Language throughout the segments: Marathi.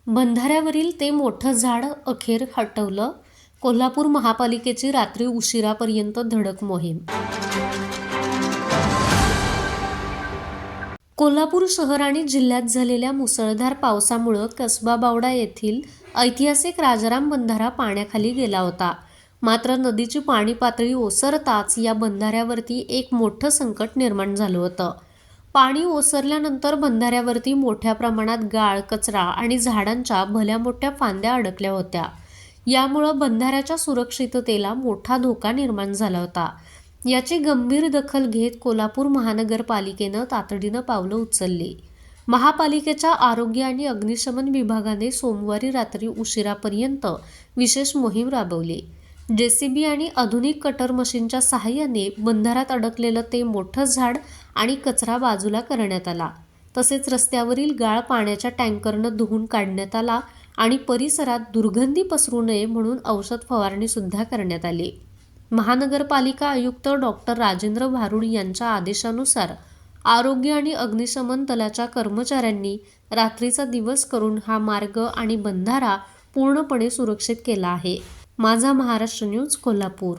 बंधाऱ्यावरील ते मोठं झाड अखेर हटवलं. कोल्हापूर महापालिकेची रात्री उशिरापर्यंत धडक मोहीम. कोल्हापूर शहर आणि जिल्ह्यात झालेल्या मुसळधार पावसामुळे कसबा बावडा येथील ऐतिहासिक राजाराम बंधारा पाण्याखाली गेला होता. मात्र नदीची पाणी पातळी ओसरताच या बंधाऱ्यावरती एक मोठं संकट निर्माण झालं होतं. पाणी ओसरल्यानंतर बंधाऱ्यावरती मोठ्या प्रमाणात गाळ, कचरा आणि झाडांच्या भल्या मोठ्या फांद्या अडकल्या होत्या. यामुळं बंधाऱ्याच्या सुरक्षिततेला मोठा धोका निर्माण झाला होता. याची गंभीर दखल घेत कोल्हापूर महानगरपालिकेनं तातडीनं पावलं उचलली. महापालिकेच्या आरोग्य आणि अग्निशमन विभागाने सोमवारी रात्री उशिरापर्यंत विशेष मोहीम राबवली. JCB आणि आधुनिक कटर मशीनच्या सहाय्याने बंधाऱ्यात अडकलेलं ते मोठं झाड आणि कचरा बाजूला करण्यात आला. तसेच रस्त्यावरील गाळ पाण्याच्या टँकरनं धुवून काढण्यात आला आणि परिसरात दुर्गंधी पसरू नये म्हणून औषध फवारणी सुद्धा करण्यात आली. महानगरपालिका आयुक्त डॉक्टर राजेंद्र भारुड यांच्या आदेशानुसार आरोग्य आणि अग्निशमन दलाच्या कर्मचाऱ्यांनी रात्रीचा दिवस करून हा मार्ग आणि बंधारा पूर्णपणे सुरक्षित केला आहे. माझा महाराष्ट्र न्यूज, कोल्हापूर.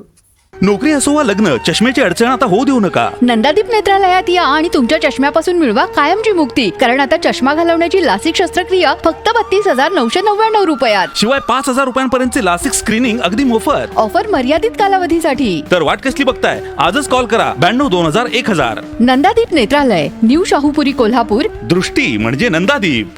नोकरी असो वा लग्न, चष्म्याची अडचण आता होऊ देऊ नका. नंदादीप नेत्रालयात या आणि तुमच्या चष्म्यापासून मिळवा कायमची मुक्ती. कारण आता चष्मा घालवण्याची लासिक शस्त्रक्रिया फक्त 32,999 रुपयात. शिवाय 5,000 रुपयांपर्यंतचे लासिक स्क्रीनिंग अगदी मोफत. ऑफर मर्यादित कालावधीसाठी. तर वाट कसली बघताय? आजच कॉल करा 92 2000 1000. नंदादीप नेत्रालय, न्यू शाहूपुरी, कोल्हापूर. दृष्टी म्हणजे नंदादीप.